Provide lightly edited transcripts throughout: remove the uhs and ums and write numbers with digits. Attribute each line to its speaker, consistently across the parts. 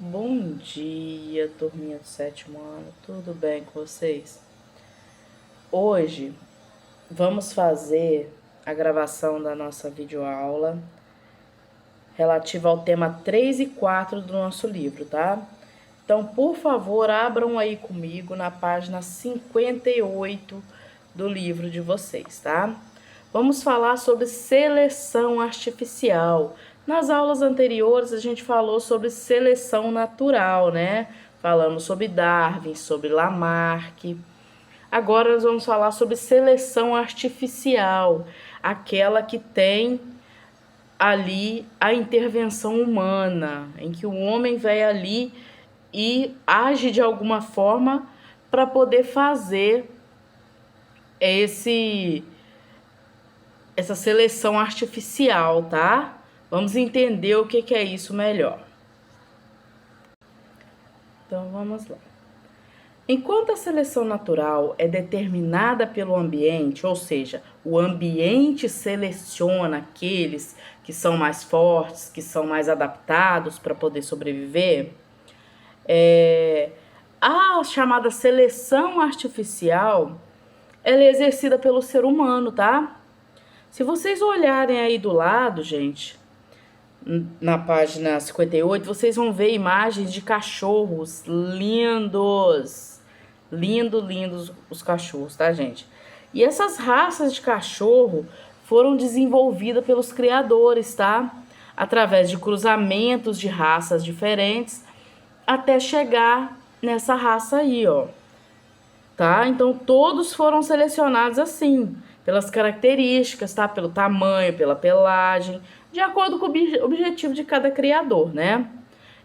Speaker 1: Bom dia, turminha do sétimo ano, tudo bem com vocês? Hoje vamos fazer a gravação da nossa videoaula relativa ao tema 3 e 4 do nosso livro, tá? Então, por favor, abram aí comigo na página 58 do livro de vocês, tá? Vamos falar sobre seleção artificial. Nas aulas anteriores a gente falou sobre seleção natural, né? Falamos sobre Darwin, sobre Lamarck. Agora nós vamos falar sobre seleção artificial, aquela que tem ali a intervenção humana, em que o homem vai ali e age de alguma forma para poder fazer essa seleção artificial, tá? Vamos entender o que é isso melhor. Então, vamos lá. Enquanto a seleção natural é determinada pelo ambiente, ou seja, o ambiente seleciona aqueles que são mais fortes, que são mais adaptados para poder sobreviver, a chamada seleção artificial, ela é exercida pelo ser humano, tá? Se vocês olharem aí do lado, gente, na página 58, vocês vão ver imagens de cachorros lindos. Lindos os cachorros, tá, gente? E essas raças de cachorro foram desenvolvidas pelos criadores, tá? Através de cruzamentos de raças diferentes até chegar nessa raça aí, ó. Tá? Então, todos foram selecionados assim, pelas características, tá? Pelo tamanho, pela pelagem, de acordo com o objetivo de cada criador, né?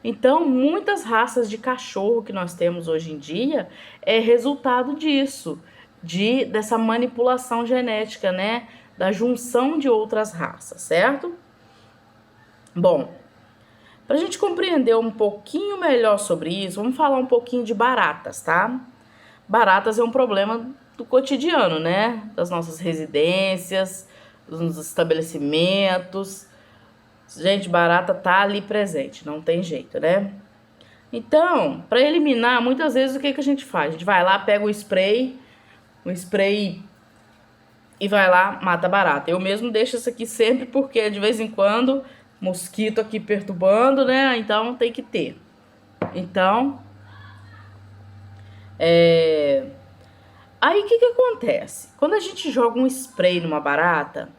Speaker 1: Então, muitas raças de cachorro que nós temos hoje em dia é resultado disso, dessa manipulação genética, né? Da junção de outras raças, certo? Bom, para a gente compreender um pouquinho melhor sobre isso, vamos falar um pouquinho de baratas, tá? Baratas é um problema do cotidiano, né? Das nossas residências, dos estabelecimentos. Gente, barata tá ali presente, não tem jeito, né? Então, para eliminar, muitas vezes o que a gente faz? A gente vai lá, pega o spray e vai lá, mata a barata. Eu mesmo deixo isso aqui sempre porque de vez em quando mosquito aqui perturbando, né? Então tem que ter. Então, aí o que acontece? Quando a gente joga um spray numa barata,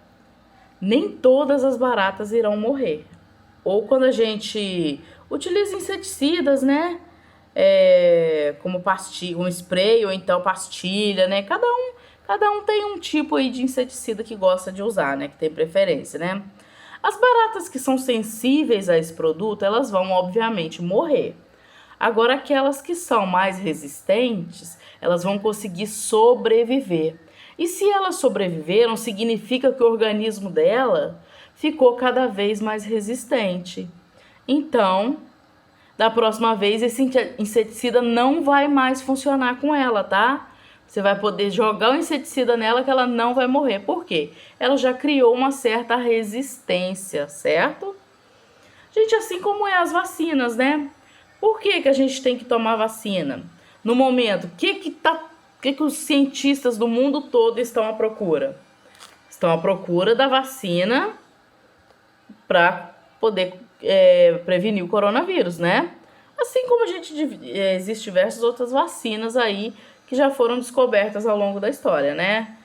Speaker 1: nem todas as baratas irão morrer. Ou quando a gente utiliza inseticidas, né? Como pastilha, um spray ou então pastilha, né? Cada um tem um tipo aí de inseticida que gosta de usar, né? Que tem preferência, né? As baratas que são sensíveis a esse produto, elas vão obviamente morrer. Agora, aquelas que são mais resistentes, elas vão conseguir sobreviver. E se elas sobreviveram, significa que o organismo dela ficou cada vez mais resistente. Então, da próxima vez, esse inseticida não vai mais funcionar com ela, tá? Você vai poder jogar o inseticida nela que ela não vai morrer. Por quê? Ela já criou uma certa resistência, certo? Gente, assim como é as vacinas, né? Por que a gente tem que tomar vacina? No momento, o que os cientistas do mundo todo estão à procura? Estão à procura da vacina para poder prevenir o coronavírus, né? Assim como existe diversas outras vacinas aí que já foram descobertas ao longo da história, né?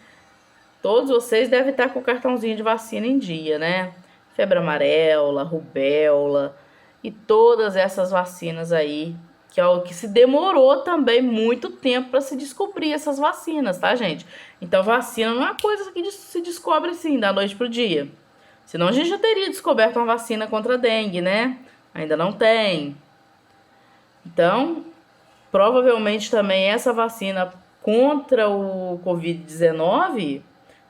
Speaker 1: Todos vocês devem estar com o cartãozinho de vacina em dia, né? Febre amarela, rubéola e todas essas vacinas aí, que é o que se demorou também muito tempo para se descobrir essas vacinas, tá, gente? Então, vacina não é uma coisa que se descobre assim, da noite pro dia. Senão a gente já teria descoberto uma vacina contra a dengue, né? Ainda não tem. Então, provavelmente também essa vacina contra o Covid-19,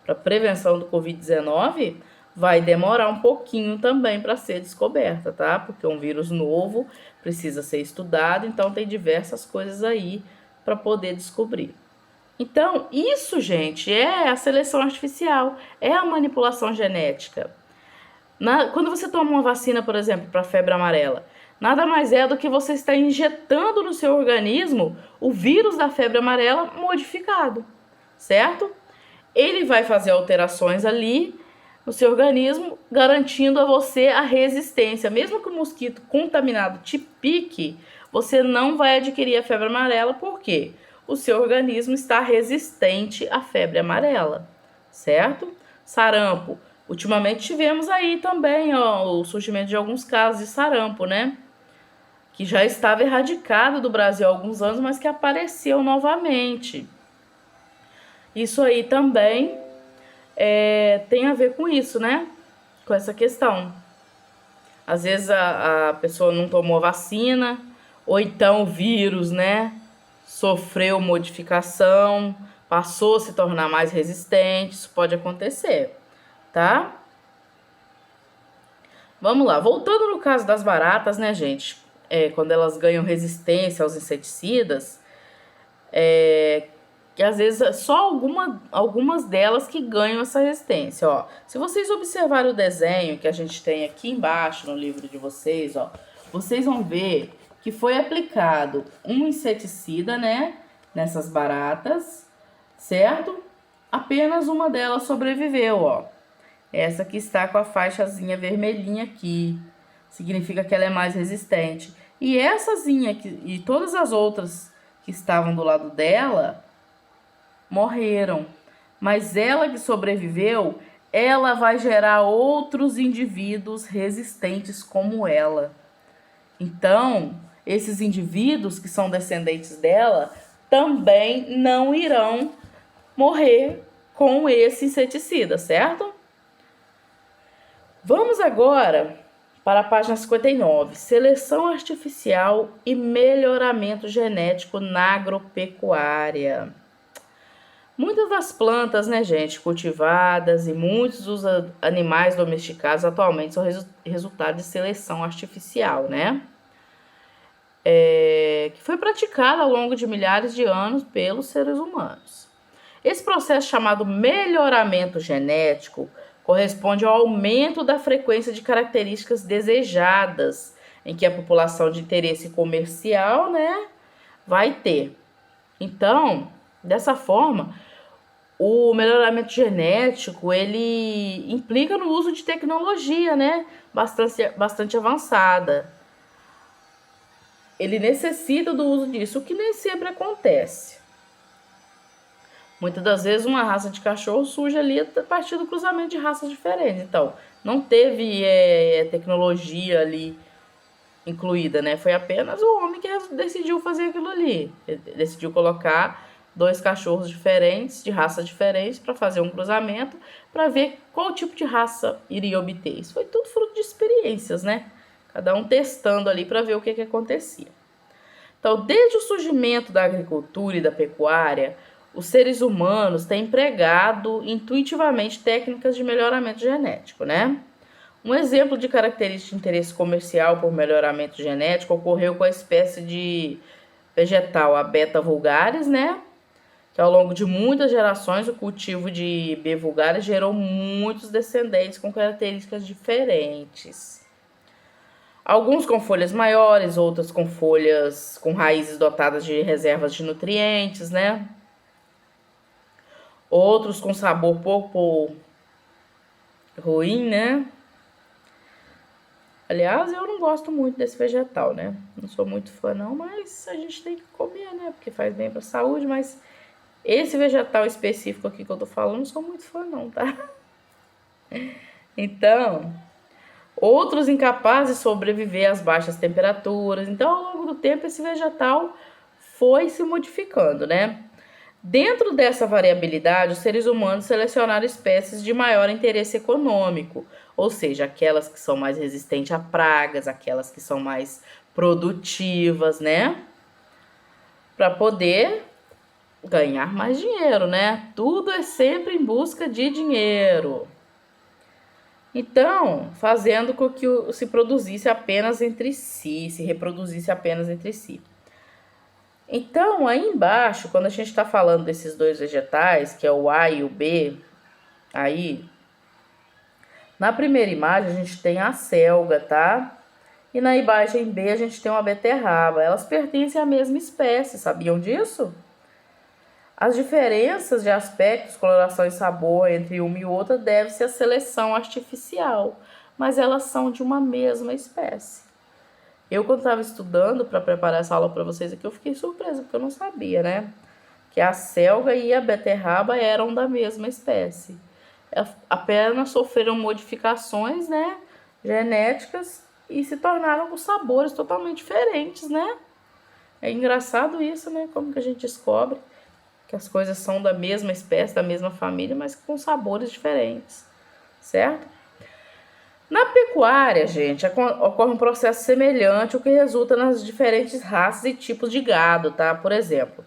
Speaker 1: para prevenção do Covid-19, vai demorar um pouquinho também para ser descoberta, tá? Porque é um vírus novo, precisa ser estudado, então tem diversas coisas aí para poder descobrir. Então, isso, gente, é a seleção artificial, é a manipulação genética. Quando você toma uma vacina, por exemplo, para febre amarela, nada mais é do que você estar injetando no seu organismo o vírus da febre amarela modificado, certo? Ele vai fazer alterações ali no seu organismo, garantindo a você a resistência. Mesmo que o mosquito contaminado te pique, você não vai adquirir a febre amarela, porque o seu organismo está resistente à febre amarela, certo? Sarampo. Ultimamente tivemos aí também o surgimento de alguns casos de sarampo, né? Que já estava erradicado do Brasil há alguns anos, mas que apareceu novamente. Isso aí também tem a ver com isso, né? Com essa questão. Às vezes a pessoa não tomou vacina, ou então o vírus, né? Sofreu modificação, passou a se tornar mais resistente. Isso pode acontecer, tá? Vamos lá, voltando no caso das baratas, né, gente? Quando elas ganham resistência aos inseticidas, que às vezes é só algumas delas que ganham essa resistência, ó. Se vocês observarem o desenho que a gente tem aqui embaixo no livro de vocês, ó, vocês vão ver que foi aplicado um inseticida, né, nessas baratas, certo? Apenas uma delas sobreviveu, ó. Essa que está com a faixazinha vermelhinha aqui, significa que ela é mais resistente. Eessazinha aqui, e todas as outras que estavam do lado dela morreram. Mas ela que sobreviveu, ela vai gerar outros indivíduos resistentes como ela. Então, esses indivíduos que são descendentes dela também não irão morrer com esse inseticida, certo? Vamos agora para a página 59, seleção artificial e melhoramento genético na agropecuária. Muitas das plantas, né, gente, cultivadas e muitos dos animais domesticados atualmente são resultado de seleção artificial, né? Que foi praticada ao longo de milhares de anos pelos seres humanos. Esse processo chamado melhoramento genético corresponde ao aumento da frequência de características desejadas, em que a população de interesse comercial, né, vai ter. Então, dessa forma, o melhoramento genético, ele implica no uso de tecnologia, né, bastante avançada. Ele necessita do uso disso, o que nem sempre acontece. Muitas das vezes uma raça de cachorro surge ali a partir do cruzamento de raças diferentes. Então, não teve tecnologia ali incluída, né? Foi apenas o homem que decidiu fazer aquilo ali. Ele decidiu colocar 2 cachorros diferentes, de raça diferente, para fazer um cruzamento, para ver qual tipo de raça iria obter. Isso foi tudo fruto de experiências, né? Cada um testando ali para ver o que acontecia. Então, desde o surgimento da agricultura e da pecuária, os seres humanos têm empregado intuitivamente técnicas de melhoramento genético, né? Um exemplo de característica de interesse comercial por melhoramento genético ocorreu com a espécie de vegetal, a Beta vulgaris, né? Que ao longo de muitas gerações, o cultivo de B. vulgaris gerou muitos descendentes com características diferentes. Alguns com folhas maiores, outros com folhas com raízes dotadas de reservas de nutrientes, né? Outros com sabor pouco ruim, né? Aliás, eu não gosto muito desse vegetal, né? Não sou muito fã não, mas a gente tem que comer, né? Porque faz bem para a saúde, mas esse vegetal específico aqui que eu tô falando, não sou muito fã não, tá? Então, outros incapazes de sobreviver às baixas temperaturas. Então, ao longo do tempo, esse vegetal foi se modificando, né? Dentro dessa variabilidade, os seres humanos selecionaram espécies de maior interesse econômico, ou seja, aquelas que são mais resistentes a pragas, aquelas que são mais produtivas, né? Para poder ganhar mais dinheiro, né? Tudo é sempre em busca de dinheiro. Então, fazendo com que se produzisse apenas entre si, se reproduzisse apenas entre si. Então, aí embaixo, quando a gente está falando desses 2 vegetais, que é o A e o B, aí, na primeira imagem a gente tem a selga, tá? E na imagem B a gente tem uma beterraba. Elas pertencem à mesma espécie, sabiam disso? As diferenças de aspectos, coloração e sabor entre uma e outra deve-se à seleção artificial, mas elas são de uma mesma espécie. Eu, quando estava estudando para preparar essa aula para vocês aqui, eu fiquei surpresa, porque eu não sabia, né? Que a selga e a beterraba eram da mesma espécie. Apenas sofreram modificações, né, genéticas e se tornaram com sabores totalmente diferentes, né? É engraçado isso, né? Como que a gente descobre que as coisas são da mesma espécie, da mesma família, mas com sabores diferentes, certo? Na pecuária, gente, ocorre um processo semelhante, o que resulta nas diferentes raças e tipos de gado, tá? Por exemplo,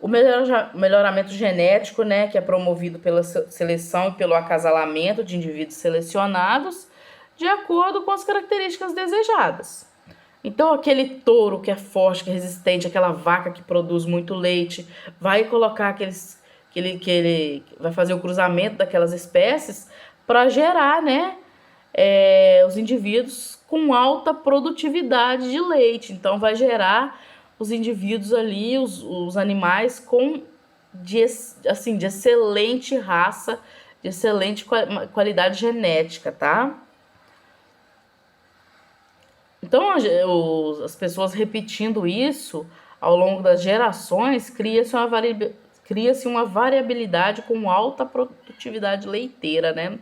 Speaker 1: o melhoramento genético, né, que é promovido pela seleção e pelo acasalamento de indivíduos selecionados de acordo com as características desejadas. Então, aquele touro que é forte, que é resistente, aquela vaca que produz muito leite, vai colocar vai fazer o cruzamento daquelas espécies para gerar, né, os indivíduos com alta produtividade de leite. Então, vai gerar os indivíduos ali, os animais de excelente raça, de excelente qualidade genética, tá? Então, as pessoas repetindo isso ao longo das gerações, cria-se uma variabilidade com alta produtividade leiteira, né?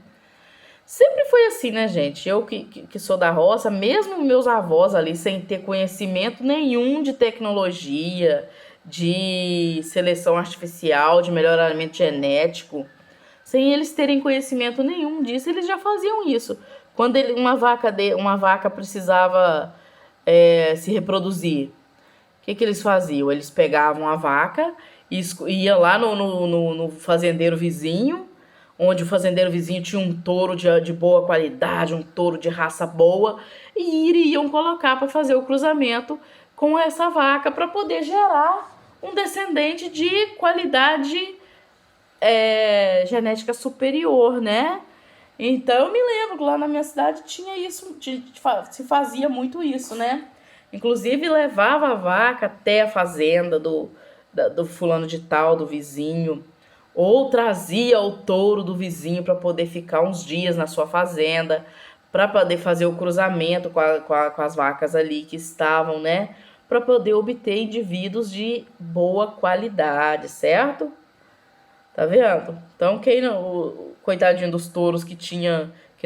Speaker 1: Sempre foi assim, né, gente? Eu que sou da roça, mesmo meus avós ali, sem ter conhecimento nenhum de tecnologia, de seleção artificial, de melhoramento genético, sem eles terem conhecimento nenhum disso, eles já faziam isso. Quando uma vaca precisava se reproduzir, o que eles faziam? Eles pegavam a vaca e ia lá no fazendeiro vizinho, onde o fazendeiro vizinho tinha um touro de boa qualidade, um touro de raça boa, e iriam colocar para fazer o cruzamento com essa vaca para poder gerar um descendente de qualidade genética superior, né? Então eu me lembro que lá na minha cidade tinha isso, se fazia muito isso, né? Inclusive levava a vaca até a fazenda do fulano de tal, do vizinho, ou trazia o touro do vizinho para poder ficar uns dias na sua fazenda, para poder fazer o cruzamento com as vacas ali que estavam, né? Para poder obter indivíduos de boa qualidade, certo? Tá vendo? Então, coitadinho dos touros que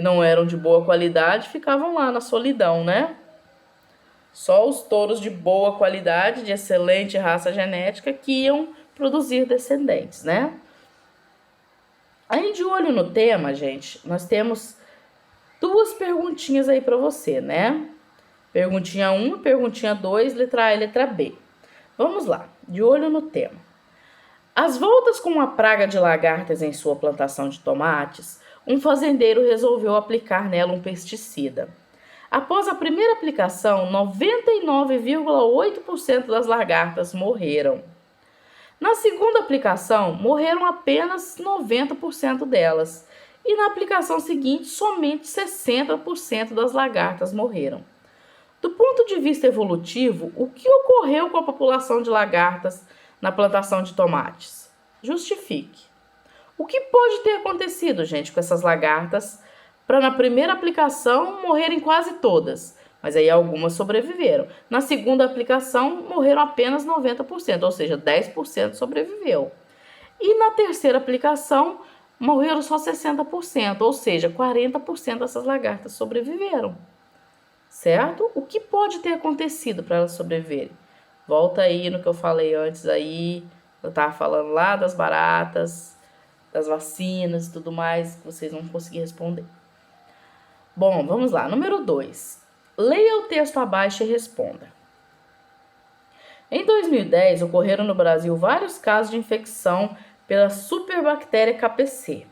Speaker 1: não eram de boa qualidade, ficavam lá na solidão, né? Só os touros de boa qualidade, de excelente raça genética, que iam produzir descendentes, né? Aí, de olho no tema, gente, nós temos duas perguntinhas aí para você, né? Perguntinha 1 e perguntinha 2, letra A e letra B. Vamos lá, de olho no tema. Às voltas com uma praga de lagartas em sua plantação de tomates, um fazendeiro resolveu aplicar nela um pesticida. Após a primeira aplicação, 99,8% das lagartas morreram. Na segunda aplicação, morreram apenas 90% delas. E na aplicação seguinte, somente 60% das lagartas morreram. Do ponto de vista evolutivo, o que ocorreu com a população de lagartas na plantação de tomates? Justifique. O que pode ter acontecido, gente, com essas lagartas para na primeira aplicação morrerem quase todas? Mas aí algumas sobreviveram. Na segunda aplicação, morreram apenas 90%, ou seja, 10% sobreviveu. E na terceira aplicação, morreram só 60%, ou seja, 40% dessas lagartas sobreviveram. Certo? O que pode ter acontecido para elas sobreviverem? Volta aí no que eu falei antes aí, eu estava falando lá das baratas, das vacinas e tudo mais, que vocês vão conseguir responder. Bom, vamos lá. Número 2. Leia o texto abaixo e responda. Em 2010, ocorreram no Brasil vários casos de infecção pela superbactéria KPC,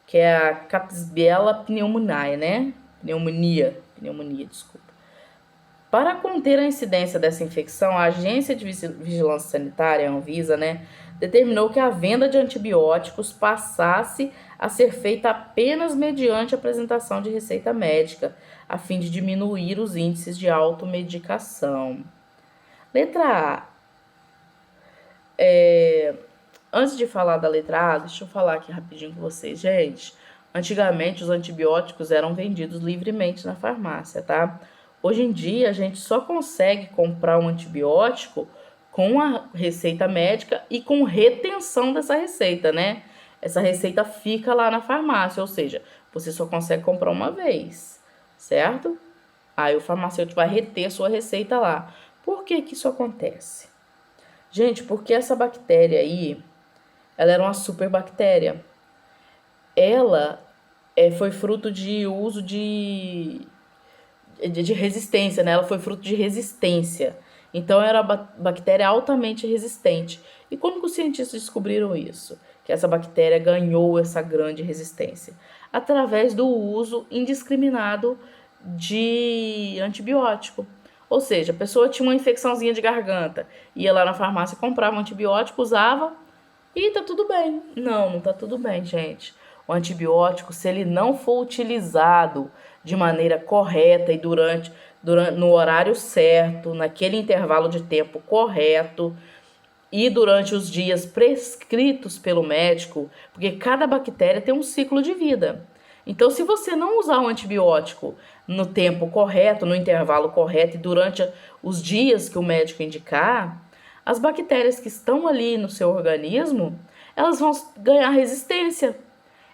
Speaker 1: que é a Klebsiella pneumoniae, né? Pneumonia, desculpa. Para conter a incidência dessa infecção, a Agência de Vigilância Sanitária, a Anvisa, né, determinou que a venda de antibióticos passasse a ser feita apenas mediante a apresentação de receita médica, a fim de diminuir os índices de automedicação. Letra A. Antes de falar da letra A, deixa eu falar aqui rapidinho com vocês, gente. Antigamente, os antibióticos eram vendidos livremente na farmácia, tá? Hoje em dia, a gente só consegue comprar um antibiótico com a receita médica e com retenção dessa receita, né? Essa receita fica lá na farmácia, ou seja, você só consegue comprar uma vez, certo? Aí o farmacêutico vai reter sua receita lá. Por que que isso acontece? Gente, porque essa bactéria aí, ela era uma superbactéria. Ela foi fruto de uso de resistência, né? Ela foi fruto de resistência. Então, era uma bactéria altamente resistente. E como que os cientistas descobriram isso? Que essa bactéria ganhou essa grande resistência? Através do uso indiscriminado de antibiótico. Ou seja, a pessoa tinha uma infecçãozinha de garganta, ia lá na farmácia, comprava um antibiótico, usava e tá tudo bem. Não, não tá tudo bem, gente. O antibiótico, se ele não for utilizado de maneira correta e no horário certo, naquele intervalo de tempo correto e durante os dias prescritos pelo médico, porque cada bactéria tem um ciclo de vida. Então, se você não usar o antibiótico no tempo correto, no intervalo correto e durante os dias que o médico indicar, as bactérias que estão ali no seu organismo, elas vão ganhar resistência.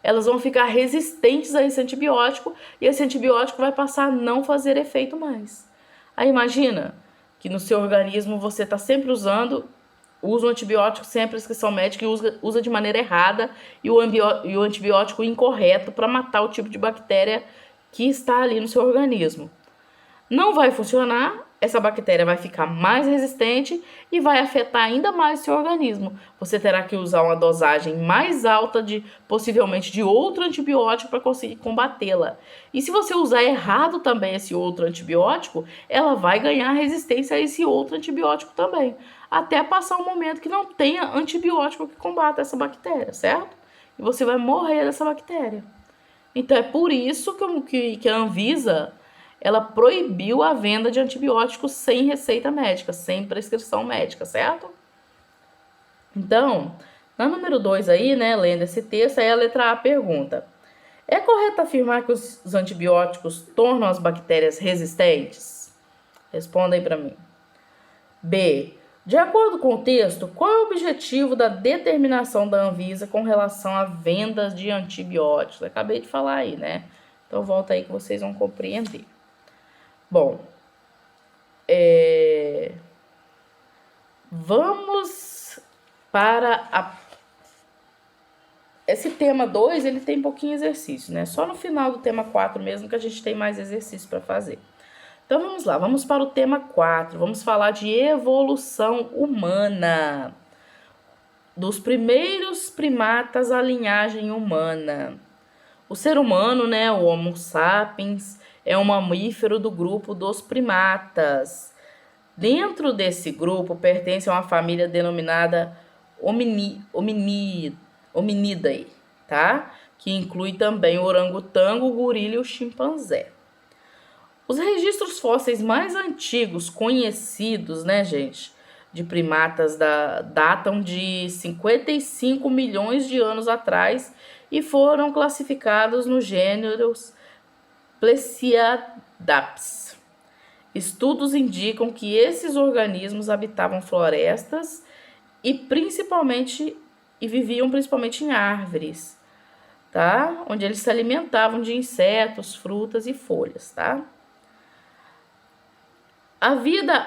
Speaker 1: Elas vão ficar resistentes a esse antibiótico e esse antibiótico vai passar a não fazer efeito mais. Aí imagina que no seu organismo você está sempre usa o antibiótico sem a prescrição médica e usa de maneira errada e o antibiótico incorreto para matar o tipo de bactéria que está ali no seu organismo. Não vai funcionar, essa bactéria vai ficar mais resistente e vai afetar ainda mais seu organismo. Você terá que usar uma dosagem mais alta possivelmente de outro antibiótico para conseguir combatê-la. E se você usar errado também esse outro antibiótico, ela vai ganhar resistência a esse outro antibiótico também, até passar um momento que não tenha antibiótico que combata essa bactéria, certo? E você vai morrer dessa bactéria. Então é por isso que a Anvisa ela proibiu a venda de antibióticos sem receita médica, sem prescrição médica, certo? Então, na número 2 aí, né, lendo esse texto, aí a letra A pergunta: é correto afirmar que os antibióticos tornam as bactérias resistentes? Responda aí para mim. B. De acordo com o texto, qual é o objetivo da determinação da Anvisa com relação à venda de antibióticos? Eu acabei de falar aí, né? Então, volta aí que vocês vão compreender. Bom, vamos para esse tema 2, ele tem pouquinho exercício, né? Só no final do tema 4 mesmo que a gente tem mais exercício para fazer. Então, vamos lá, vamos para o tema 4, vamos falar de evolução humana. Dos primeiros primatas à linhagem humana. O ser humano, né, o Homo sapiens, é um mamífero do grupo dos primatas. Dentro desse grupo pertence a uma família denominada Hominidae, tá? Que inclui também o orangotango, o gorila e o chimpanzé. Os registros fósseis mais antigos conhecidos, né, gente, de primatas datam de 55 milhões de anos atrás e foram classificados nos gêneros Plesiadaps. Estudos indicam que esses organismos habitavam florestas e viviam principalmente em árvores, tá? Onde eles se alimentavam de insetos, frutas e folhas, tá? A vida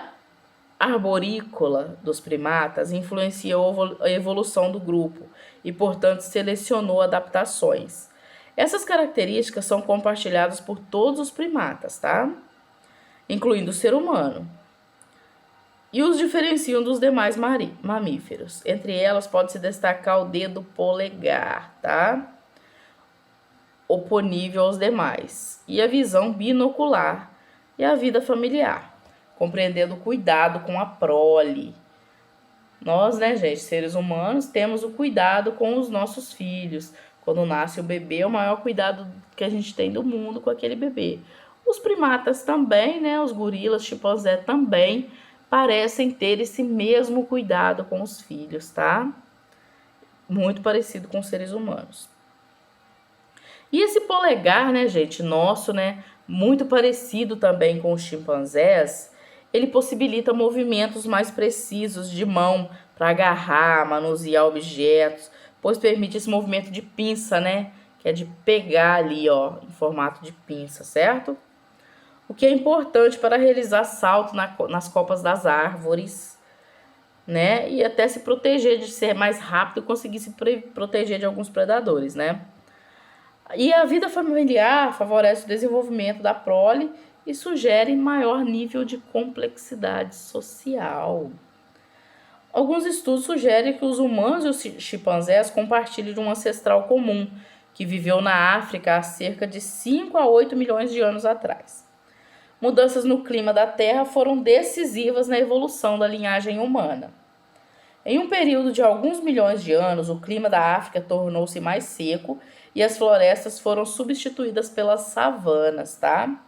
Speaker 1: arborícola dos primatas influenciou a evolução do grupo e, portanto, selecionou adaptações. Essas características são compartilhadas por todos os primatas, tá? Incluindo o ser humano. E os diferenciam dos demais mamíferos. Entre elas pode-se destacar o dedo polegar, tá? Oponível aos demais. E a visão binocular e a vida familiar, compreendendo o cuidado com a prole. Nós, né, gente, seres humanos, temos o cuidado com os nossos filhos, Quando nasce o bebê, é o maior cuidado que a gente tem do mundo com aquele bebê. Os primatas também, né? Os gorilas, chimpanzé também parecem ter esse mesmo cuidado com os filhos, tá? Muito parecido com os seres humanos. E esse polegar, né, gente, nosso, né, muito parecido também com os chimpanzés, ele possibilita movimentos mais precisos de mão para agarrar, manusear objetos, pois permite esse movimento de pinça, né, que é de pegar ali, ó, em formato de pinça, certo? O que é importante para realizar salto nas copas das árvores, né, e até se proteger de ser mais rápido e conseguir se proteger de alguns predadores, né? E a vida familiar favorece o desenvolvimento da prole e sugere maior nível de complexidade social. Alguns estudos sugerem que os humanos e os chimpanzés compartilham de um ancestral comum, que viveu na África há cerca de 5 a 8 milhões de anos atrás. Mudanças no clima da Terra foram decisivas na evolução da linhagem humana. Em um período de alguns milhões de anos, o clima da África tornou-se mais seco e as florestas foram substituídas pelas savanas, tá?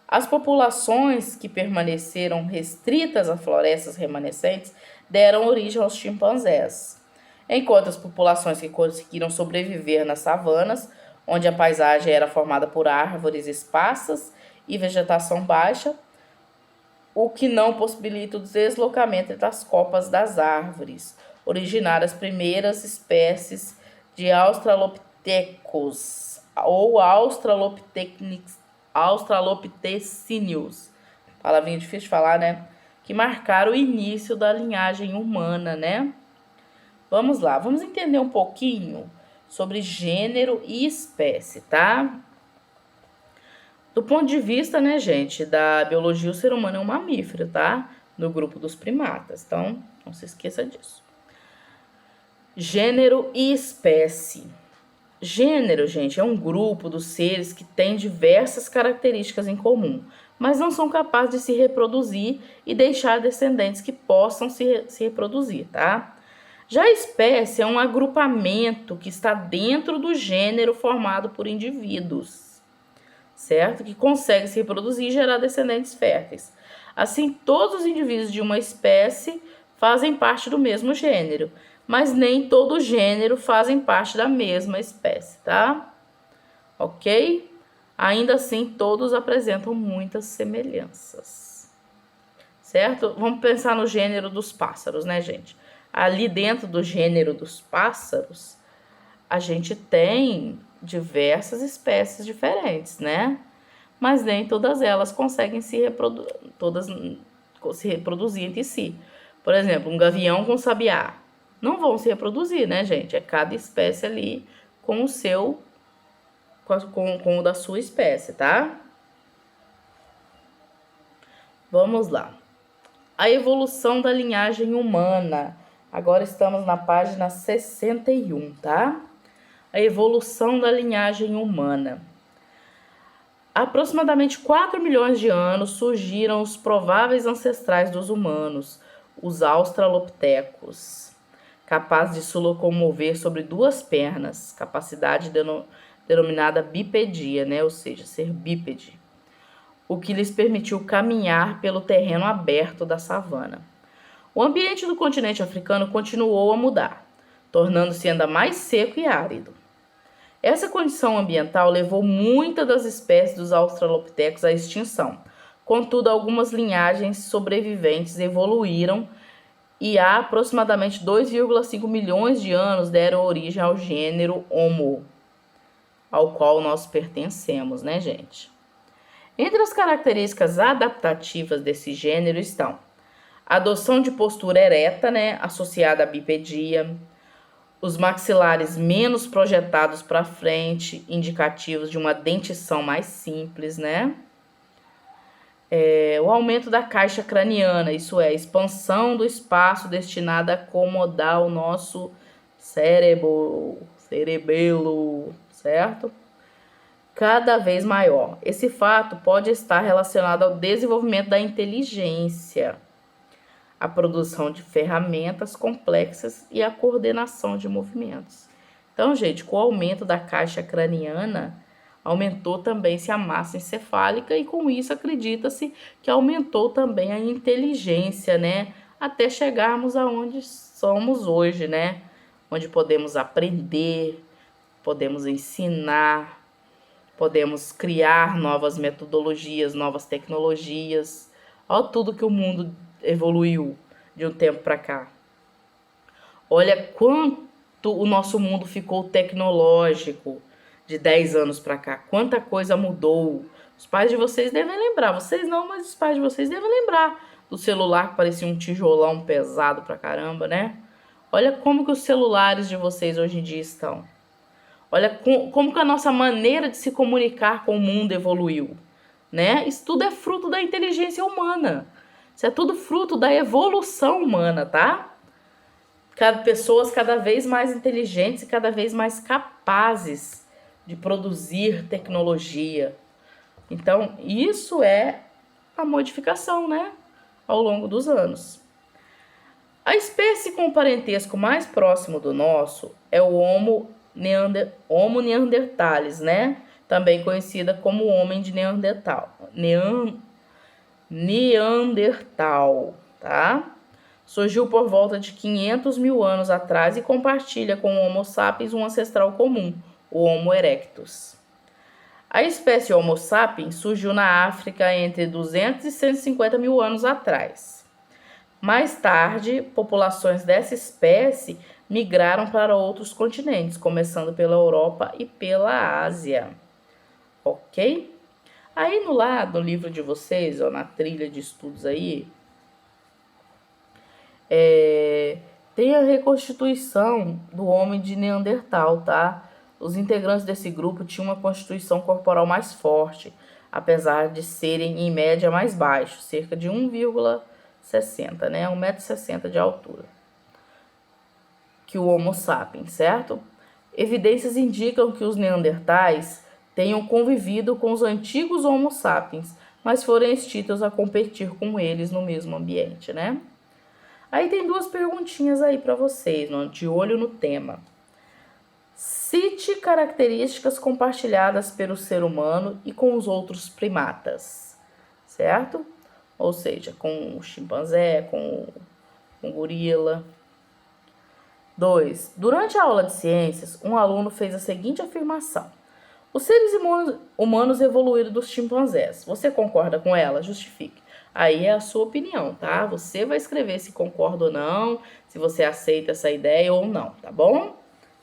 Speaker 1: As populações que permaneceram restritas a florestas remanescentes deram origem aos chimpanzés, enquanto as populações que conseguiram sobreviver nas savanas, onde a paisagem era formada por árvores esparsas e vegetação baixa, o que não possibilita o deslocamento entre as copas das árvores, originaram as primeiras espécies de Australopithecus ou Australopithecines, palavrinha difícil de falar, né? Que marcaram o início da linhagem humana, né? Vamos lá, vamos entender um pouquinho sobre gênero e espécie, tá? Do ponto de vista, né, gente, da biologia, o ser humano é um mamífero, tá? No grupo dos primatas, então não se esqueça disso. Gênero e espécie. Gênero, gente, é um grupo dos seres que tem diversas características em comum, mas não são capazes de se reproduzir e deixar descendentes que possam se reproduzir, tá? Já a espécie é um agrupamento que está dentro do gênero formado por indivíduos, certo? Que consegue se reproduzir e gerar descendentes férteis. Assim, todos os indivíduos de uma espécie fazem parte do mesmo gênero, mas nem todo gênero fazem parte da mesma espécie, tá? Ok? Ainda assim, todos apresentam muitas semelhanças, certo? Vamos pensar no gênero dos pássaros, né, gente? Ali dentro do gênero dos pássaros, a gente tem diversas espécies diferentes, né? Mas nem todas elas conseguem se reproduzir entre si. Por exemplo, um gavião com sabiá não vão se reproduzir, né, gente? É cada espécie ali com o seu, com o da sua espécie, tá? Vamos lá. A evolução da linhagem humana. Agora estamos na página 61, tá? A evolução da linhagem humana. Há aproximadamente 4 milhões de anos surgiram os prováveis ancestrais dos humanos, os australopithecus, capazes de se locomover sobre duas pernas, capacidade denominada bipedia, né? Ou seja, ser bípede, o que lhes permitiu caminhar pelo terreno aberto da savana. O ambiente do continente africano continuou a mudar, tornando-se ainda mais seco e árido. Essa condição ambiental levou muitas das espécies dos australopithecus à extinção. Contudo, algumas linhagens sobreviventes evoluíram e há aproximadamente 2,5 milhões de anos deram origem ao gênero Homo, ao qual nós pertencemos, né, gente? Entre as características adaptativas desse gênero estão a adoção de postura ereta, né, associada à bipedia, os maxilares menos projetados para frente, indicativos de uma dentição mais simples, né? O aumento da caixa craniana, isso é, a expansão do espaço destinado a acomodar o nosso cerebelo, certo? Cada vez maior. Esse fato pode estar relacionado ao desenvolvimento da inteligência, a produção de ferramentas complexas e a coordenação de movimentos. Então, gente, com o aumento da caixa craniana, aumentou também-se a massa encefálica e com isso acredita-se que aumentou também a inteligência, né? Até chegarmos aonde somos hoje, né? Onde podemos aprender, podemos ensinar, podemos criar novas metodologias, novas tecnologias. Olha tudo que o mundo evoluiu de um tempo para cá. Olha quanto o nosso mundo ficou tecnológico de 10 anos para cá. Quanta coisa mudou. Os pais de vocês devem lembrar. Vocês não, mas os pais de vocês devem lembrar do celular que parecia um tijolão pesado pra caramba, né? Olha como que os celulares de vocês hoje em dia estão. Olha como que a nossa maneira de se comunicar com o mundo evoluiu, né? Isso tudo é fruto da inteligência humana. Isso é tudo fruto da evolução humana, tá? Pessoas cada vez mais inteligentes e cada vez mais capazes de produzir tecnologia. Então, isso é a modificação, né? Ao longo dos anos. A espécie com parentesco mais próximo do nosso é o Homo neanderthalis, né? Também conhecida como homem de Neandertal. Neandertal, tá? Surgiu por volta de 500 mil anos atrás e compartilha com o Homo sapiens um ancestral comum, o Homo erectus. A espécie Homo sapiens surgiu na África entre 200 e 150 mil anos atrás. Mais tarde, populações dessa espécie migraram para outros continentes, começando pela Europa e pela Ásia. Ok? Aí no livro de vocês, ó, na trilha de estudos aí, tem a reconstituição do homem de Neandertal, tá? Os integrantes desse grupo tinham uma constituição corporal mais forte, apesar de serem em média mais baixos, cerca de 1,60, né? 1,60 m de altura, que o Homo sapiens, certo? Evidências indicam que os neandertais tenham convivido com os antigos Homo sapiens, mas foram extintos a competir com eles no mesmo ambiente, né? Aí tem duas perguntinhas aí para vocês, de olho no tema. Cite características compartilhadas pelo ser humano e com os outros primatas, certo? Ou seja, com o chimpanzé, com o gorila. 2. Durante a aula de ciências, um aluno fez a seguinte afirmação: os seres humanos evoluíram dos chimpanzés. Você concorda com ela? Justifique. Aí é a sua opinião, tá? Você vai escrever se concorda ou não, se você aceita essa ideia ou não, tá bom?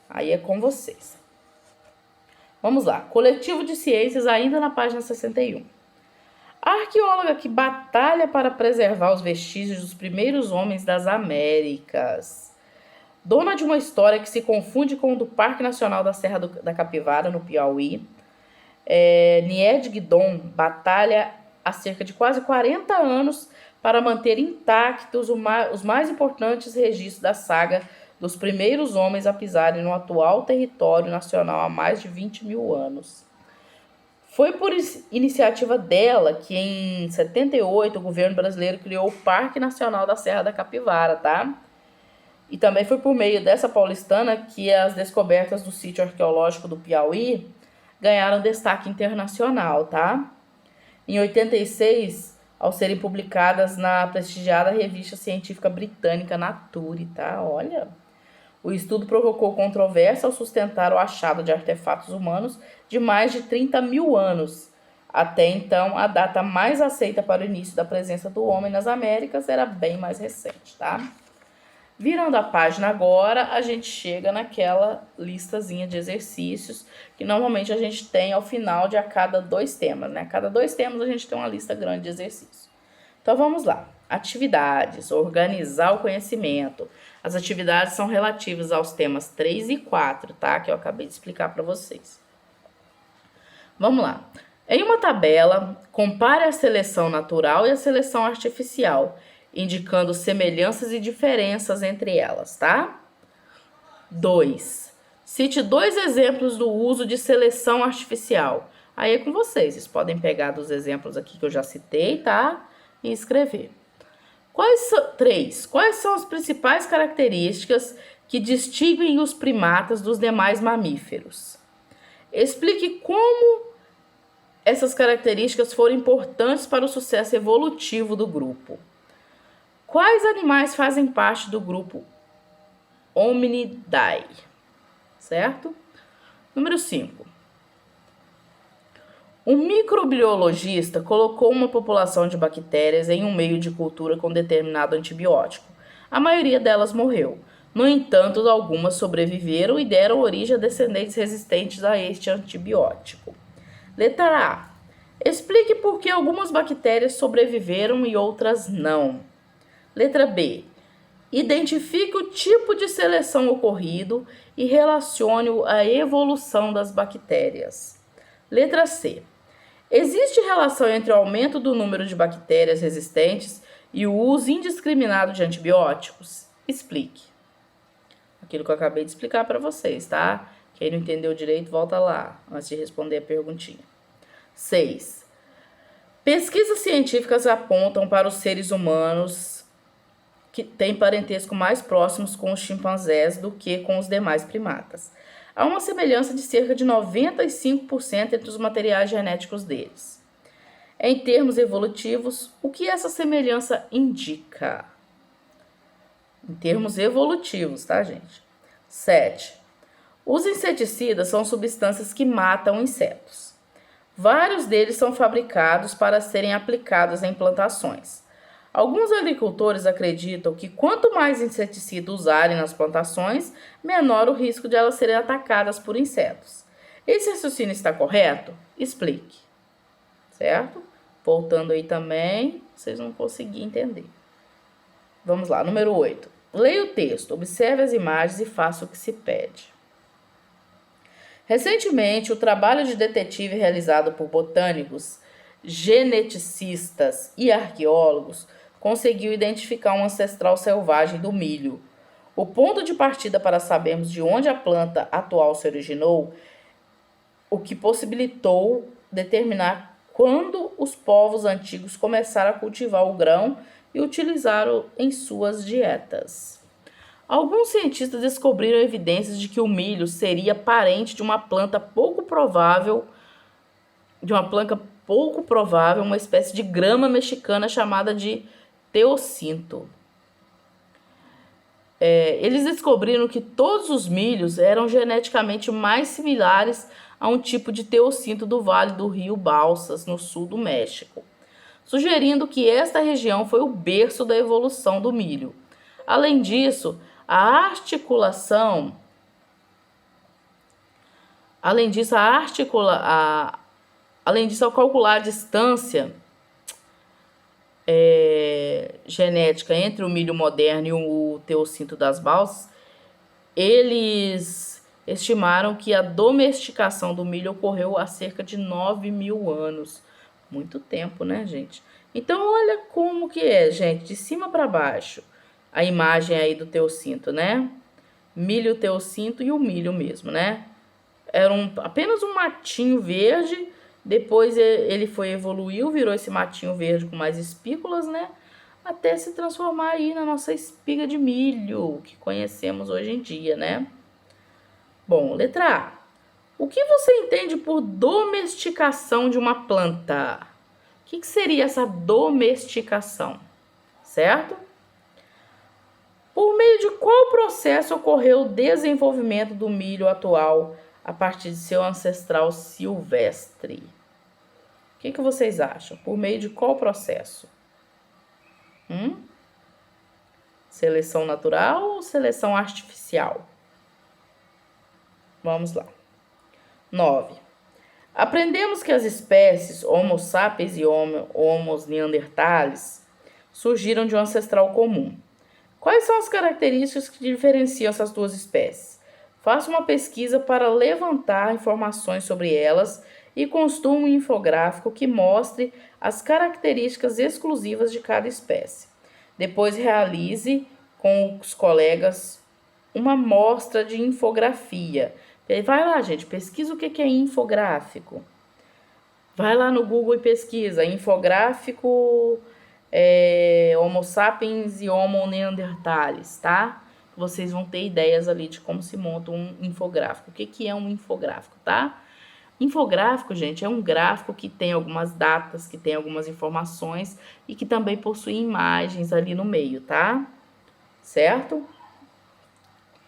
Speaker 1: Aí é com vocês. Vamos lá. Coletivo de Ciências, ainda na página 61. A arqueóloga que batalha para preservar os vestígios dos primeiros homens das Américas. Dona de uma história que se confunde com o do Parque Nacional da Serra da Capivara, no Piauí, Nied Guidon batalha há cerca de quase 40 anos para manter intactos os mais importantes registros da saga dos primeiros homens a pisarem no atual território nacional há mais de 20 mil anos. Foi por iniciativa dela que em 78 o governo brasileiro criou o Parque Nacional da Serra da Capivara, tá? E também foi por meio dessa paulistana que as descobertas do sítio arqueológico do Piauí ganharam destaque internacional, tá? Em 86, ao serem publicadas na prestigiada revista científica britânica Nature, tá? Olha, o estudo provocou controvérsia ao sustentar o achado de artefatos humanos de mais de 30 mil anos. Até então, a data mais aceita para o início da presença do homem nas Américas era bem mais recente, tá? Virando a página agora, a gente chega naquela listazinha de exercícios que normalmente a gente tem ao final de a cada 2 temas, né? A cada 2 temas a gente tem uma lista grande de exercícios. Então vamos lá. Atividades, organizar o conhecimento. As atividades são relativas aos temas 3 e 4, tá? Que eu acabei de explicar para vocês. Vamos lá. Em uma tabela, compare a seleção natural e a seleção artificial, indicando semelhanças e diferenças entre elas, tá? 2. Cite 2 exemplos do uso de seleção artificial. Aí é com vocês. Vocês podem pegar dos exemplos aqui que eu já citei, tá? E escrever. 3. Quais são as principais características que distinguem os primatas dos demais mamíferos. Explique como essas características foram importantes para o sucesso evolutivo do grupo. Quais animais fazem parte do grupo Hominidae? Certo? Número 5. Um microbiologista colocou uma população de bactérias em um meio de cultura com determinado antibiótico. A maioria delas morreu. No entanto, algumas sobreviveram e deram origem a descendentes resistentes a este antibiótico. Letra A. Explique por que algumas bactérias sobreviveram e outras não. Letra B. Identifique o tipo de seleção ocorrido e relacione-o à evolução das bactérias. Letra C. Existe relação entre o aumento do número de bactérias resistentes e o uso indiscriminado de antibióticos? Explique. Aquilo que eu acabei de explicar para vocês, tá? Quem não entendeu direito, volta lá, antes de responder a perguntinha. 6. Pesquisas científicas apontam para os seres humanos que têm parentesco mais próximos com os chimpanzés do que com os demais primatas. Há uma semelhança de cerca de 95% entre os materiais genéticos deles. Em termos evolutivos, o que essa semelhança indica? Em termos evolutivos, tá, gente? 7. Os inseticidas são substâncias que matam insetos. Vários deles são fabricados para serem aplicados em plantações. Alguns agricultores acreditam que quanto mais inseticida usarem nas plantações, menor o risco de elas serem atacadas por insetos. Esse raciocínio está correto? Explique. Certo? Voltando aí também, vocês vão conseguir entender. Vamos lá, número 8. Leia o texto, observe as imagens e faça o que se pede. Recentemente, o trabalho de detetive realizado por botânicos, geneticistas e arqueólogos conseguiu identificar um ancestral selvagem do milho. O ponto de partida para sabermos de onde a planta atual se originou, o que possibilitou determinar quando os povos antigos começaram a cultivar o grão e utilizá-lo em suas dietas. Alguns cientistas descobriram evidências de que o milho seria parente de uma planta pouco provável, uma espécie de grama mexicana chamada de teoscinto. Eles descobriram que todos os milhos eram geneticamente mais similares a um tipo de teoscinto do Vale do Rio Balsas, no sul do México, sugerindo que esta região foi o berço da evolução do milho. Além disso, ao calcular a distância genética entre o milho moderno e o teoscinto das balsas, eles estimaram que a domesticação do milho ocorreu há cerca de 9.000 anos. Muito tempo, né, gente? Então, olha como que é, gente, de cima para baixo, a imagem aí do teoscinto, né? Milho, teoscinto e o milho mesmo, né? Era apenas um matinho verde, depois ele evoluiu, virou esse matinho verde com mais espículas, né? Até se transformar aí na nossa espiga de milho, que conhecemos hoje em dia, né? Bom, letra A. O que você entende por domesticação de uma planta? O que seria essa domesticação? Certo? Por meio de qual processo ocorreu o desenvolvimento do milho atual a partir de seu ancestral silvestre? O que vocês acham? Por meio de qual processo? Seleção natural ou seleção artificial? Vamos lá. 9. Aprendemos que as espécies Homo sapiens e Homo neanderthalis surgiram de um ancestral comum. Quais são as características que diferenciam essas duas espécies? Faça uma pesquisa para levantar informações sobre elas e construa um infográfico que mostre as características exclusivas de cada espécie. Depois realize com os colegas uma mostra de infografia. Vai lá, gente, pesquisa o que é infográfico. Vai lá no Google e pesquisa infográfico Homo sapiens e Homo neanderthalis, tá? vocês vão ter ideias ali de como se monta um infográfico. O que que é um infográfico, tá? Infográfico, gente, é um gráfico que tem algumas datas, que tem algumas informações e que também possui imagens ali no meio, tá? Certo?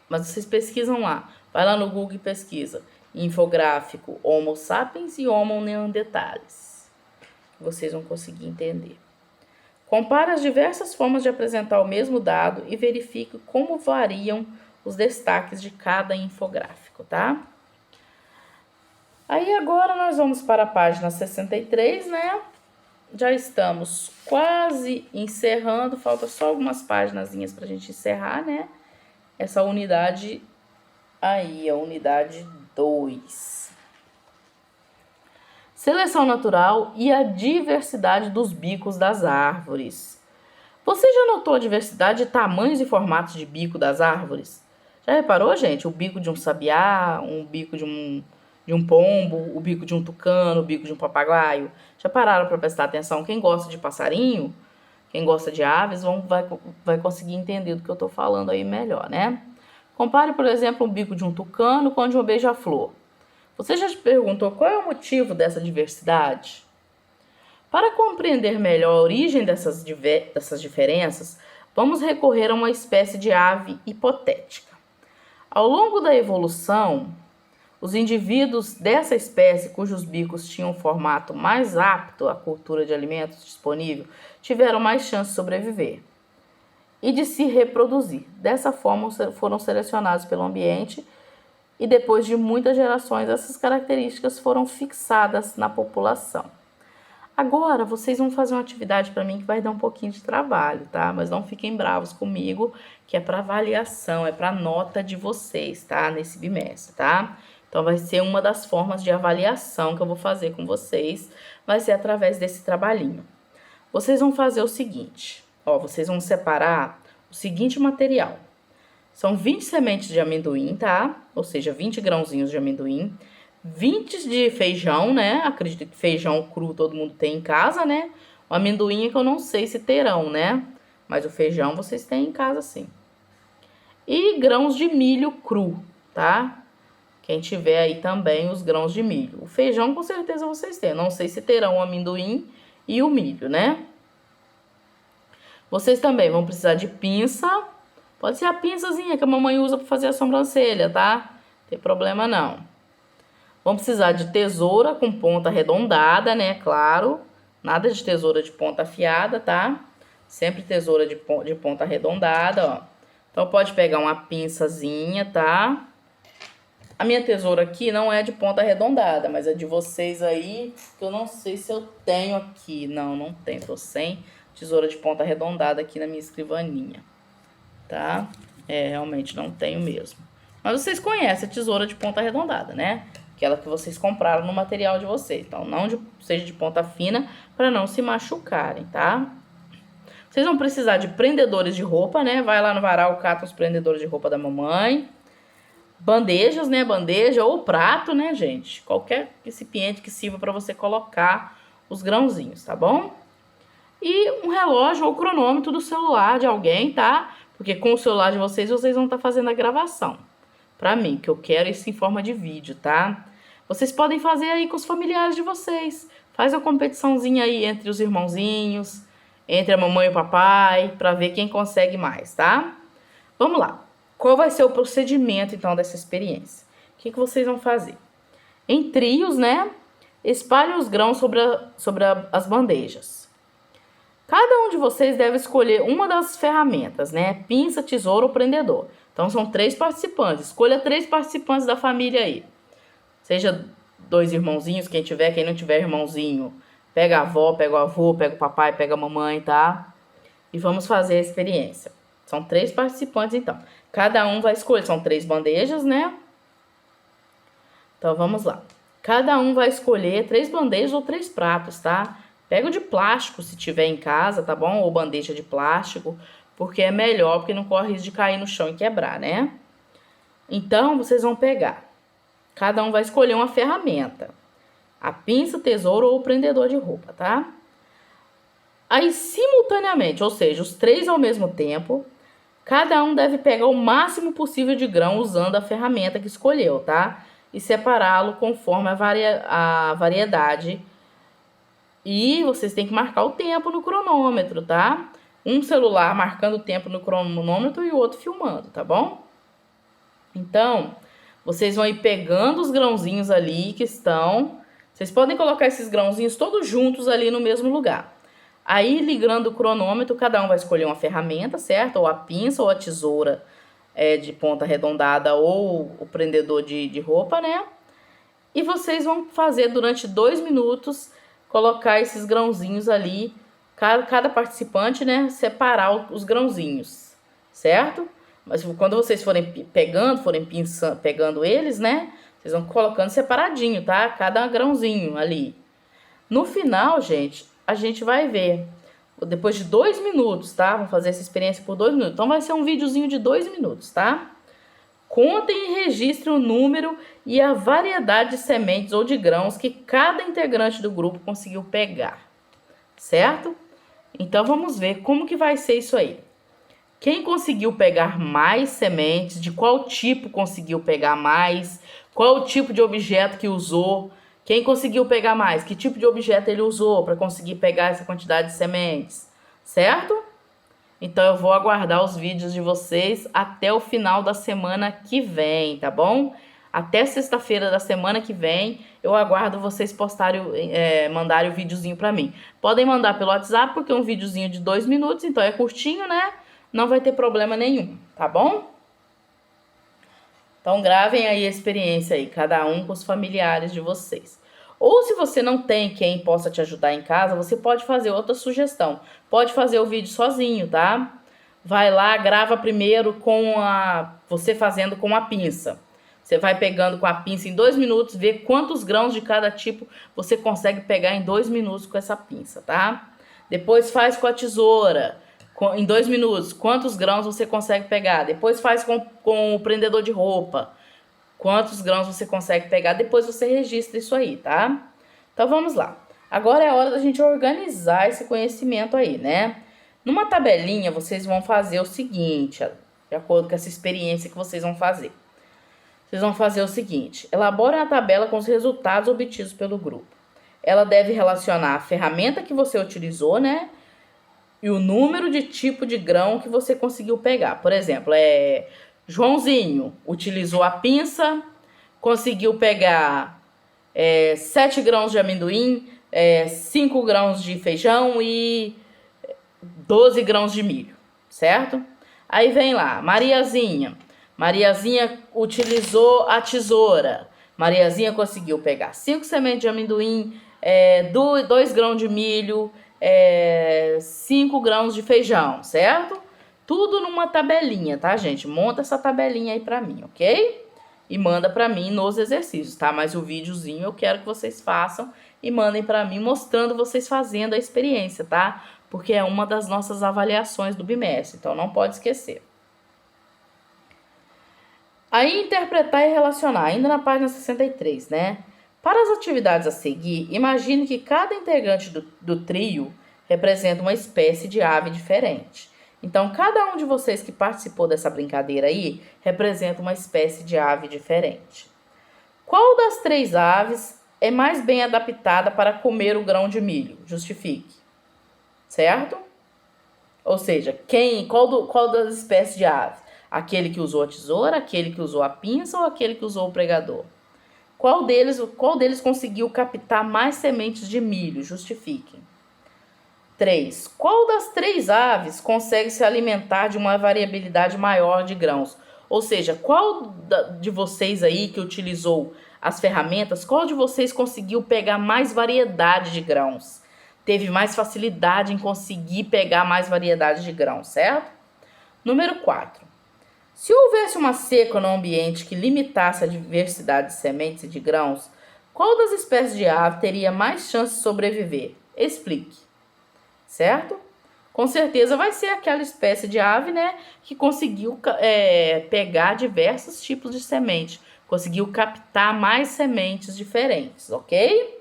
Speaker 1: Mas vocês pesquisam lá. Vai lá no Google e pesquisa. Infográfico Homo sapiens e Homo neanderthalis. Vocês vão conseguir entender. Compare as diversas formas de apresentar o mesmo dado e verifique como variam os destaques de cada infográfico, tá? Aí agora nós vamos para a página 63, né? Já estamos quase encerrando, falta só algumas paginazinhas para a gente encerrar, né? Essa unidade aí, a unidade 2. Seleção natural e a diversidade dos bicos das árvores. Você já notou a diversidade de tamanhos e formatos de bico das árvores? Já reparou, gente? O bico de um sabiá, um bico de um pombo, o bico de um tucano, o bico de um papagaio. Já pararam para prestar atenção? Quem gosta de passarinho, quem gosta de aves, vai conseguir entender do que eu estou falando aí melhor, né? Compare, por exemplo, o bico de um tucano com o de um beija-flor. Você já se perguntou qual é o motivo dessa diversidade? Para compreender melhor a origem dessas diferenças, vamos recorrer a uma espécie de ave hipotética. Ao longo da evolução, os indivíduos dessa espécie, cujos bicos tinham um formato mais apto à cultura de alimentos disponível, tiveram mais chance de sobreviver e de se reproduzir. Dessa forma, foram selecionados pelo ambiente e depois de muitas gerações, essas características foram fixadas na população. Agora, vocês vão fazer uma atividade para mim que vai dar um pouquinho de trabalho, tá? Mas não fiquem bravos comigo, que é para avaliação, é para nota de vocês, tá? Nesse bimestre, tá? Então, vai ser uma das formas de avaliação que eu vou fazer com vocês, vai ser através desse trabalhinho. Vocês vão fazer o seguinte, ó, vocês vão separar o seguinte material. São 20 sementes de amendoim, tá? Ou seja, 20 grãozinhos de amendoim. 20 de feijão, né? Acredito que feijão cru todo mundo tem em casa, né? O amendoim é que eu não sei se terão, né? Mas o feijão vocês têm em casa, sim. E grãos de milho cru, tá? Quem tiver aí também os grãos de milho. O feijão com certeza vocês têm. Não sei se terão o amendoim e o milho, né? Vocês também vão precisar de pinça. Pode ser a pinçazinha que a mamãe usa para fazer a sobrancelha, tá? Não tem problema não. Vão precisar de tesoura com ponta arredondada, né? Claro. Nada de tesoura de ponta afiada, tá? Sempre tesoura de ponta arredondada, ó. Então, pode pegar uma pinçazinha, tá? A minha tesoura aqui não é de ponta arredondada, mas é de vocês aí, que eu não sei se eu tenho aqui. Não, não tenho. Tô sem tesoura de ponta arredondada aqui na minha escrivaninha. Tá? Realmente não tenho mesmo. Mas vocês conhecem a tesoura de ponta arredondada, né? Aquela que vocês compraram no material de vocês. Então, não seja de ponta fina para não se machucarem, tá? Vocês vão precisar de prendedores de roupa, né? Vai lá no varal, cata os prendedores de roupa da mamãe. Bandejas, né? Bandeja ou prato, né, gente? Qualquer recipiente que sirva para você colocar os grãozinhos, tá bom? E um relógio ou cronômetro do celular de alguém, tá? Porque com o celular de vocês vão estar fazendo a gravação. Pra mim, que eu quero isso em forma de vídeo, tá? Vocês podem fazer aí com os familiares de vocês. Faz uma competiçãozinha aí entre os irmãozinhos, entre a mamãe e o papai, pra ver quem consegue mais, tá? Vamos lá. Qual vai ser o procedimento, então, dessa experiência? O que vocês vão fazer? Em trios, né? Espalhe os grãos sobre as bandejas. Cada um de vocês deve escolher uma das ferramentas, né? Pinça, tesoura ou prendedor. Então, são 3 participantes. Escolha 3 participantes da família aí. Seja 2 irmãozinhos, quem tiver, quem não tiver irmãozinho. Pega a avó, pega o avô, pega o papai, pega a mamãe, tá? E vamos fazer a experiência. São 3 participantes, então. Cada um vai escolher, são 3 bandejas, né? Então, vamos lá. Cada um vai escolher 3 bandejas ou 3 pratos, tá? Pega o de plástico, se tiver em casa, tá bom? Ou bandeja de plástico, porque é melhor, porque não corre risco de cair no chão e quebrar, né? Então, vocês vão pegar. Cada um vai escolher uma ferramenta. A pinça, tesouro ou o prendedor de roupa, tá? Aí, simultaneamente, ou seja, os 3 ao mesmo tempo, Cada um deve pegar o máximo possível de grão usando a ferramenta que escolheu, tá? E separá-lo conforme a variedade. E vocês têm que marcar o tempo no cronômetro, tá? Um celular marcando o tempo no cronômetro e o outro filmando, tá bom? Então, vocês vão ir pegando os grãozinhos ali que estão. Vocês podem colocar esses grãozinhos todos juntos ali no mesmo lugar. Aí, ligando o cronômetro, cada um vai escolher uma ferramenta, certo? Ou a pinça ou a tesoura de ponta arredondada ou o prendedor de roupa, né? E vocês vão fazer durante 2 minutos, colocar esses grãozinhos ali, cada participante, né? Separar os grãozinhos, certo? Mas quando vocês forem pegando, pegando eles, né? Vocês vão colocando separadinho, tá? Cada grãozinho ali. No final, gente, a gente vai ver. Depois de 2 minutos, tá? Vamos fazer essa experiência por 2 minutos. Então vai ser um videozinho de 2 minutos, tá? Contem e registrem o número e a variedade de sementes ou de grãos que cada integrante do grupo conseguiu pegar, certo? Então vamos ver como que vai ser isso aí. Quem conseguiu pegar mais sementes, de qual tipo conseguiu pegar mais, qual o tipo de objeto que usou, quem conseguiu pegar mais, que tipo de objeto ele usou para conseguir pegar essa quantidade de sementes, certo? Então eu vou aguardar os vídeos de vocês até o final da semana que vem, tá bom? Até sexta-feira da semana que vem, eu aguardo vocês mandarem o videozinho para mim. Podem mandar pelo WhatsApp, porque é um videozinho de 2 minutos, então é curtinho, né? Não vai ter problema nenhum, tá bom? Então gravem aí a experiência aí, cada um com os familiares de vocês. Ou se você não tem quem possa te ajudar em casa, você pode fazer outra sugestão. Pode fazer o vídeo sozinho, tá? Vai lá, grava primeiro você fazendo com a pinça. Você vai pegando com a pinça em 2 minutos, vê quantos grãos de cada tipo você consegue pegar em 2 minutos com essa pinça, tá? Depois faz com a tesoura, em 2 minutos, quantos grãos você consegue pegar. Depois faz com o prendedor de roupa, quantos grãos você consegue pegar. Depois você registra isso aí, tá? Então vamos lá. Agora é a hora da gente organizar esse conhecimento aí, né? Numa tabelinha, vocês vão fazer o seguinte, de acordo com essa experiência que vocês vão fazer. Vocês vão fazer o seguinte: elaborem a tabela com os resultados obtidos pelo grupo. Ela deve relacionar a ferramenta que você utilizou, né? E o número de tipo de grão que você conseguiu pegar. Por exemplo, Joãozinho utilizou a pinça, conseguiu pegar 7 grãos de amendoim, 5 grãos de feijão e 12 grãos de milho, certo? Aí vem lá, Mariazinha. Mariazinha utilizou a tesoura. Mariazinha conseguiu pegar 5 sementes de amendoim, 2 grãos de milho, 5 grãos de feijão, certo? Tudo numa tabelinha, tá, gente? Monta essa tabelinha aí pra mim, ok? E manda pra mim nos exercícios, tá? Mas o videozinho eu quero que vocês façam e mandem pra mim mostrando vocês fazendo a experiência, tá? Porque é uma das nossas avaliações do bimestre, então não pode esquecer. Aí, interpretar e relacionar, ainda na página 63, né? Para as atividades a seguir, imagine que cada integrante do trio representa uma espécie de ave diferente. Então, cada um de vocês que participou dessa brincadeira aí representa uma espécie de ave diferente. Qual das 3 aves é mais bem adaptada para comer o grão de milho? Justifique. Certo? Ou seja, qual das espécies de aves? Aquele que usou a tesoura, aquele que usou a pinça ou aquele que usou o pregador? Qual deles conseguiu captar mais sementes de milho? Justifiquem. 3. Qual das 3 aves consegue se alimentar de uma variabilidade maior de grãos? Ou seja, qual de vocês aí que utilizou as ferramentas, qual de vocês conseguiu pegar mais variedade de grãos? Teve mais facilidade em conseguir pegar mais variedade de grãos, certo? Número 4. Se houvesse uma seca no ambiente que limitasse a diversidade de sementes e de grãos, qual das espécies de ave teria mais chance de sobreviver? Explique. Certo? Com certeza vai ser aquela espécie de ave, né, que conseguiu pegar diversos tipos de semente, conseguiu captar mais sementes diferentes, ok?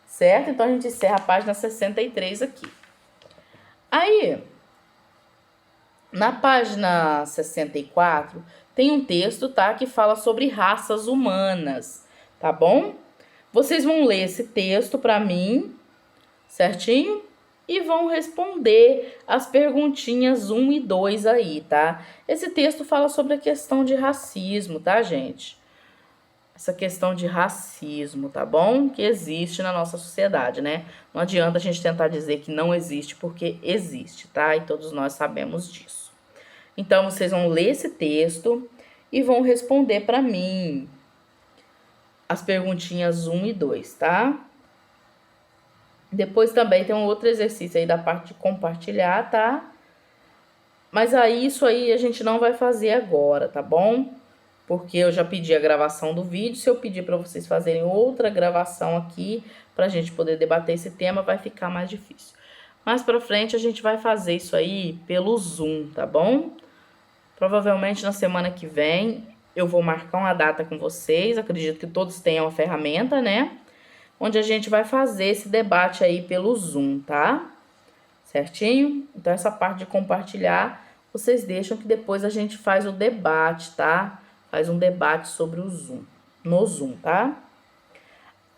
Speaker 1: Certo? Então a gente encerra a página 63 aqui. Aí, Na página 64, tem um texto, tá? Que fala sobre raças humanas, tá bom? Vocês vão ler esse texto para mim, certinho? E vão responder as perguntinhas 1 e 2 aí, tá? Esse texto fala sobre a questão de racismo, tá, gente? Essa questão de racismo, tá bom? Que existe na nossa sociedade, né? Não adianta a gente tentar dizer que não existe, porque existe, tá? E todos nós sabemos disso. Então, vocês vão ler esse texto e vão responder para mim as perguntinhas 1 e 2, tá? Depois também tem um outro exercício aí da parte de compartilhar, tá? Mas aí, isso aí a gente não vai fazer agora, tá bom? Porque eu já pedi a gravação do vídeo. Se eu pedir para vocês fazerem outra gravação aqui, pra gente poder debater esse tema, vai ficar mais difícil. Mais pra frente a gente vai fazer isso aí pelo Zoom, tá bom? Provavelmente na semana que vem eu vou marcar uma data com vocês. Acredito que todos tenham a ferramenta, né? Onde a gente vai fazer esse debate aí pelo Zoom, tá? Certinho? Então, essa parte de compartilhar, vocês deixam que depois a gente faz o debate, tá? Faz um debate sobre o Zoom, no Zoom, tá?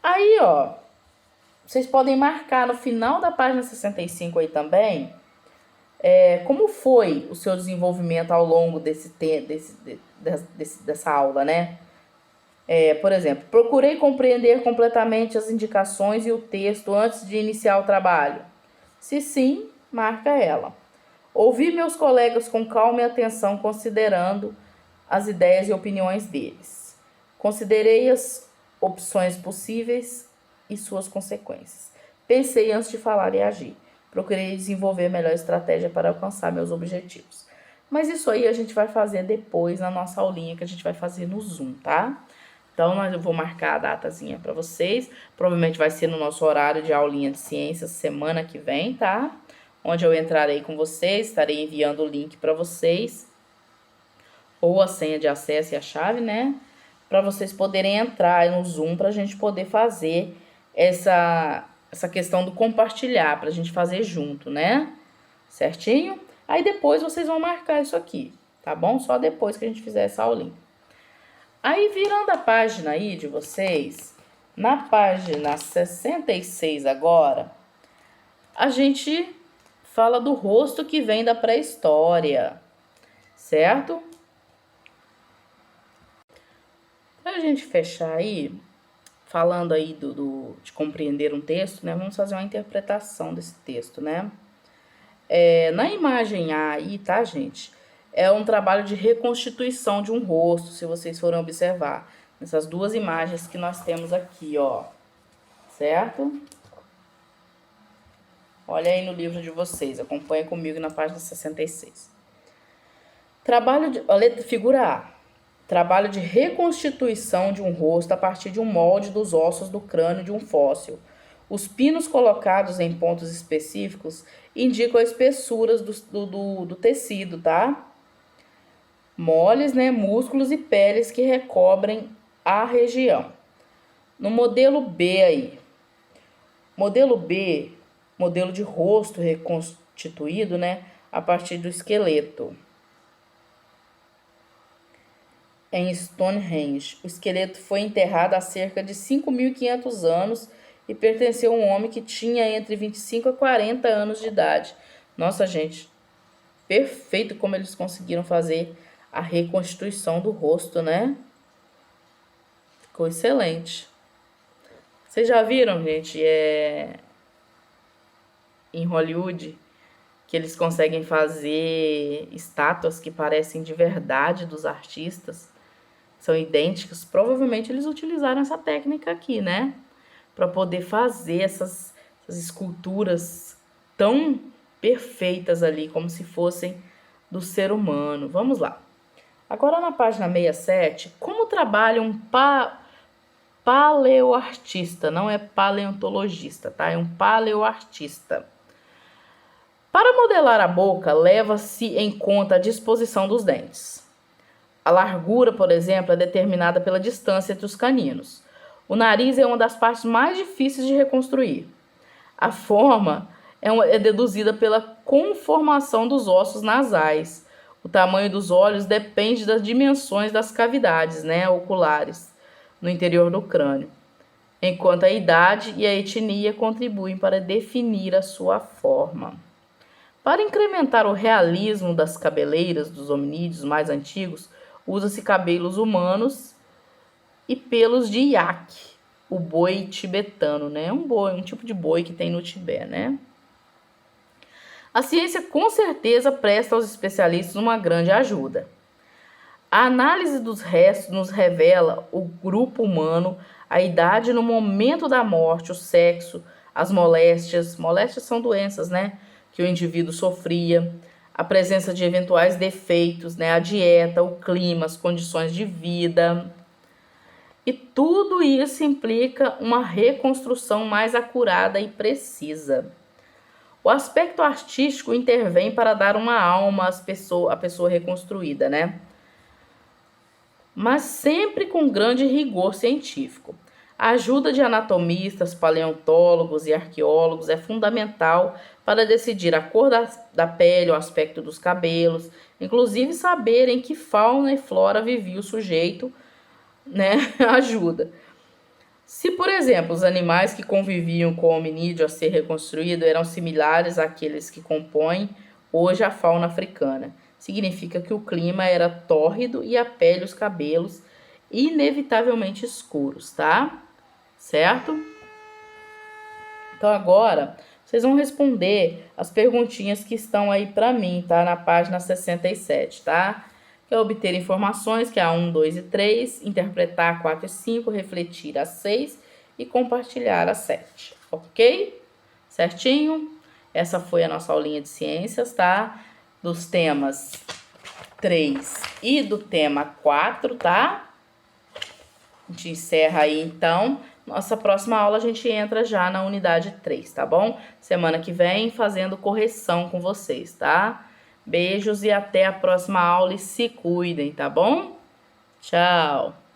Speaker 1: Aí, ó, vocês podem marcar no final da página 65 aí também, como foi o seu desenvolvimento ao longo dessa aula, né? Por exemplo, procurei compreender completamente as indicações e o texto antes de iniciar o trabalho. Se sim, marca ela. Ouvi meus colegas com calma e atenção, considerando as ideias e opiniões deles. Considerei as opções possíveis e suas consequências. Pensei antes de falar e agir. Procurei desenvolver a melhor estratégia para alcançar meus objetivos. Mas isso aí a gente vai fazer depois na nossa aulinha que a gente vai fazer no Zoom, tá? Então, eu vou marcar a datazinha para vocês. Provavelmente vai ser no nosso horário de aulinha de ciências semana que vem, tá? Onde eu entrarei com vocês, estarei enviando o link para vocês. Ou a senha de acesso e a chave, né? Para vocês poderem entrar no Zoom para a gente poder fazer essa questão do compartilhar, para a gente fazer junto, né? Certinho? Aí depois vocês vão marcar isso aqui, tá bom? Só depois que a gente fizer essa aulinha. Aí, virando a página aí de vocês, na página 66 agora, a gente fala do rosto que vem da pré-história, certo? Para a gente fechar aí, falando aí de compreender um texto, né? Vamos fazer uma interpretação desse texto, né? Na imagem A aí, tá, gente? É um trabalho de reconstituição de um rosto, se vocês forem observar. Nessas duas imagens que nós temos aqui, ó. Certo? Olha aí no livro de vocês, acompanha comigo na página 66. Figura A. Trabalho de reconstituição de um rosto a partir de um molde dos ossos do crânio de um fóssil. Os pinos colocados em pontos específicos indicam as espessuras do tecido, tá? Moles, né, músculos e peles que recobrem a região. No modelo B aí, modelo B, modelo de rosto reconstituído, né, a partir do esqueleto. Em Stonehenge, o esqueleto foi enterrado há cerca de 5.500 anos e pertenceu a um homem que tinha entre 25 a 40 anos de idade. Nossa, gente, perfeito como eles conseguiram fazer a reconstituição do rosto, né? Ficou excelente. Vocês já viram, gente, em Hollywood, que eles conseguem fazer estátuas que parecem de verdade dos artistas, são idênticas. Provavelmente eles utilizaram essa técnica aqui, né? Para poder fazer essas esculturas tão perfeitas ali, como se fossem do ser humano. Vamos lá. Agora na página 67, como trabalha um paleoartista? Não é paleontologista, tá? É um paleoartista. Para modelar a boca, leva-se em conta a disposição dos dentes. A largura, por exemplo, é determinada pela distância entre os caninos. O nariz é uma das partes mais difíceis de reconstruir. A forma é deduzida pela conformação dos ossos nasais. O tamanho dos olhos depende das dimensões das cavidades, né, oculares no interior do crânio, enquanto a idade e a etnia contribuem para definir a sua forma. Para incrementar o realismo das cabeleiras dos hominídeos mais antigos, usa-se cabelos humanos e pelos de iaque, o boi tibetano, né? Um tipo de boi que tem no Tibete, né? A ciência com certeza presta aos especialistas uma grande ajuda. A análise dos restos nos revela o grupo humano, a idade no momento da morte, o sexo, as moléstias. Moléstias são doenças, né? Que o indivíduo sofria, a presença de eventuais defeitos, né? A dieta, o clima, as condições de vida. E tudo isso implica uma reconstrução mais acurada e precisa. O aspecto artístico intervém para dar uma alma à pessoa reconstruída, né? Mas sempre com grande rigor científico. A ajuda de anatomistas, paleontólogos e arqueólogos é fundamental para decidir a cor da pele, o aspecto dos cabelos, inclusive saber em que fauna e flora vivia o sujeito, né? Ajuda. Se, por exemplo, os animais que conviviam com o hominídeo a ser reconstruído eram similares àqueles que compõem hoje a fauna africana, significa que o clima era tórrido e a pele e os cabelos inevitavelmente escuros, tá? Certo? Então agora vocês vão responder as perguntinhas que estão aí para mim, tá? Na página 67, tá? Que é obter informações, que é a 1, 2 e 3, interpretar a 4 e 5, refletir a 6 e compartilhar a 7, ok? Certinho? Essa foi a nossa aulinha de ciências, tá? Dos temas 3 e do tema 4, tá? A gente encerra aí, então. Nossa próxima aula a gente entra já na unidade 3, tá bom? Semana que vem fazendo correção com vocês, tá? Beijos e até a próxima aula e se cuidem, tá bom? Tchau!